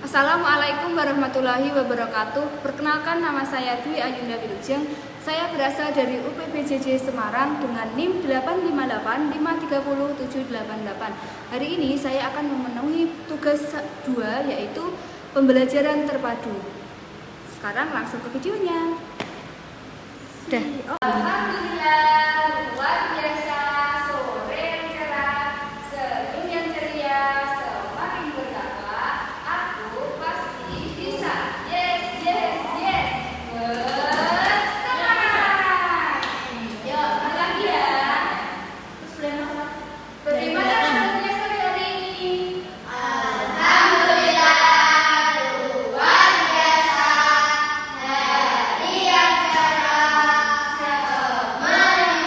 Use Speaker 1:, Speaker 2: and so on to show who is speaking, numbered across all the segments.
Speaker 1: Assalamualaikum warahmatullahi wabarakatuh. Perkenalkan, nama saya Dwi Ayunda Wilujeng. Saya berasal dari UPBJJ Semarang dengan NIM 858530788. Hari ini saya akan memenuhi tugas 2, yaitu pembelajaran terpadu. Sekarang langsung ke videonya. Alhamdulillah, luar biasa. Sore yang cerah, senyum yang ceria, semakin bertambah. Aku pasti bisa. Yes, yes, yes. Bersemangat. Yuk, sekali lagi ya. Bagaimana kabarnya sore hari ini?
Speaker 2: Alhamdulillah, luar biasa. Hari yang cerah, semuanya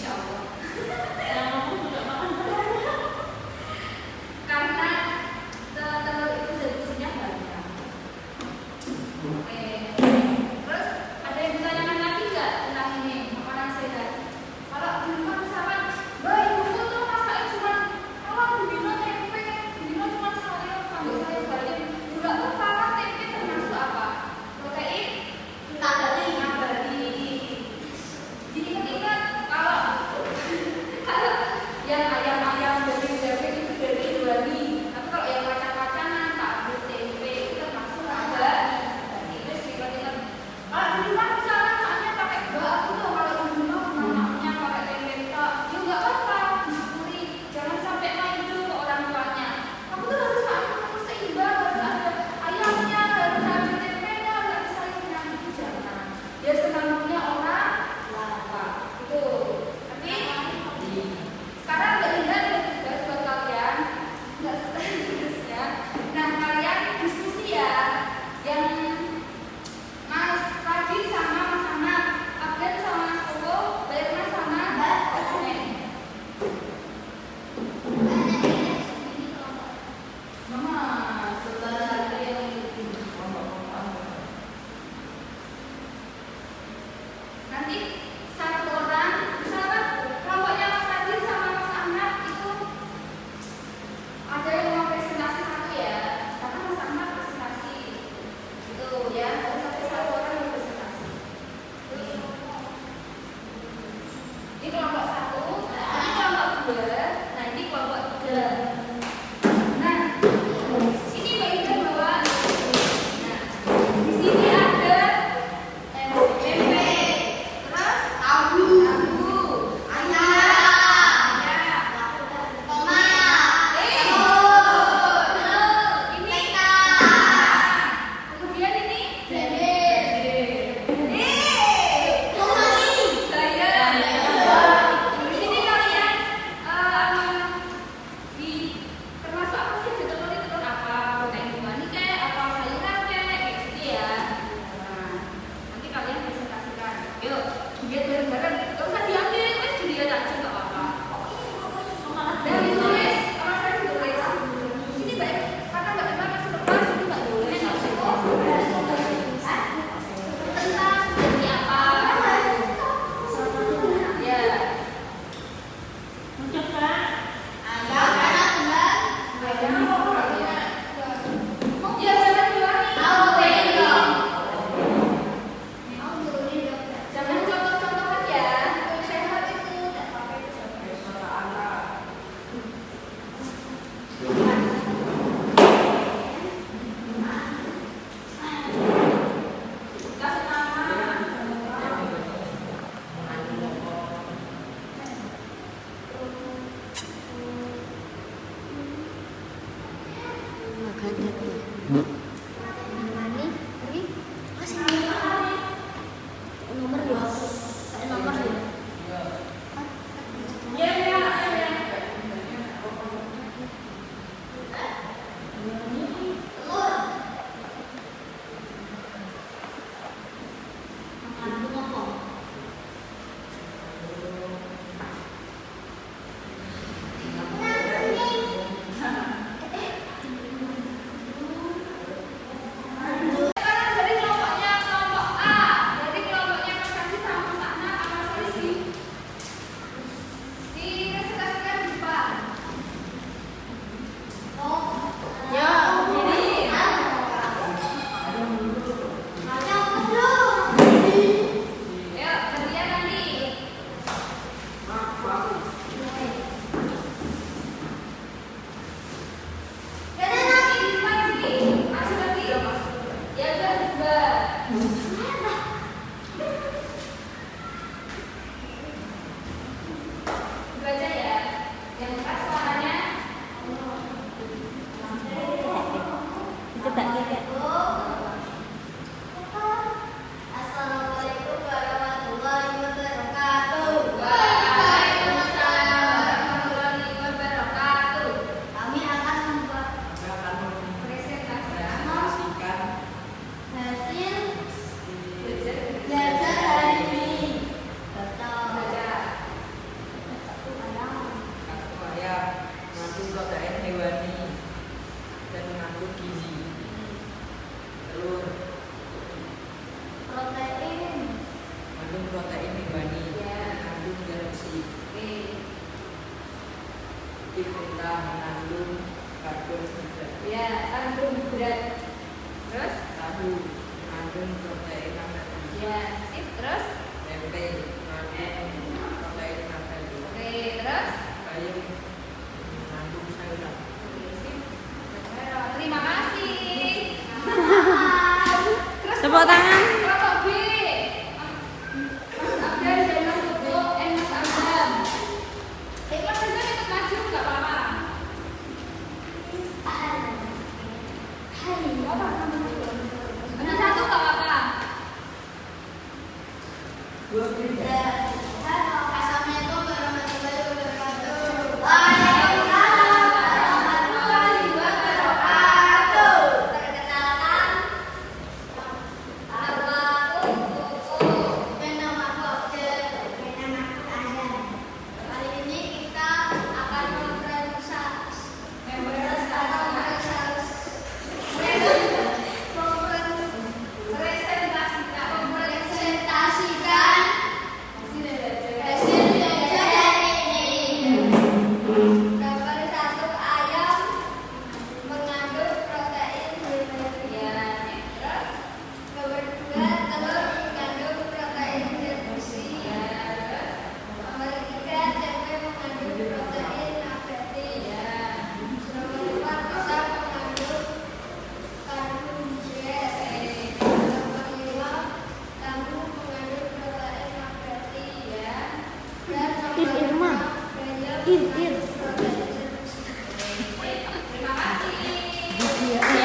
Speaker 1: insya Allah.
Speaker 3: Yang aku juga makan telur.
Speaker 1: Karena telur itu zat besinya banyak. Oke. Terus ada yang ditanyakan lagi nggak tentang ini makanan sehat? Kalau di rumah misalkan, Mbak ibuku tuh masaknya cuma kalau bumino tempe, bumino cuma sayur, kambing sayur balik. Juga tuh kalau tempe termasuk apa? Protein,
Speaker 2: Nabati.
Speaker 1: nabati. Jadi ingat kalau
Speaker 4: kita mengandung karbohidrat.
Speaker 1: Ya, karbohidrat. Terus?
Speaker 4: Tahu mengandung protein nabati.
Speaker 1: Ya, sip. Terus?
Speaker 4: Tempe mengandung protein nabati.
Speaker 1: Oke, terus?
Speaker 4: Bayam mengandung sayuran.
Speaker 1: Oke, sip. Terima kasih. Terus
Speaker 3: Tepuk tangan.
Speaker 1: kelompok B. Mas Abdan dan Mas Toto Mas Abdan. Mas Abdan ikut maju nggak apa-apa. Ada satu nggak apa-apa.
Speaker 2: Assalamualaikum warahmatullahi wabarakatuh.
Speaker 1: Waalaikumsalam warahmatullahi wabarakatuh.
Speaker 2: Perkenalkan, nama aku Koko dan nama aku Abdel dan nama aku Adam. Kali ini kita akan mempresentasikan hasil belajar hari ini. Nomor 1, ayam mengandung protein hewani.
Speaker 1: Ya, terus?
Speaker 2: Nomor 2, telur mengandung protein zat-besi.
Speaker 1: Ya, terus?
Speaker 2: Nomor 3, tempe mengandung protein nabati.
Speaker 1: Ya.
Speaker 2: Nomor 4, pisang mengandung karbohidrat.
Speaker 1: Oke.
Speaker 2: Nomor 5, tahu mengandung protein nabati.
Speaker 1: Ya.
Speaker 2: Dan nomor
Speaker 3: Ir, Irma.
Speaker 2: 6, bayam
Speaker 3: Ir.
Speaker 2: mengandung protein zat-besi.
Speaker 1: Terima kasih.
Speaker 3: Ya.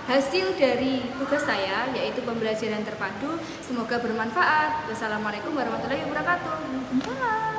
Speaker 1: hasil dari tugas saya, yaitu pembelajaran terpadu. Semoga bermanfaat. Wassalamualaikum warahmatullahi wabarakatuh.
Speaker 3: Waalaikumsalam.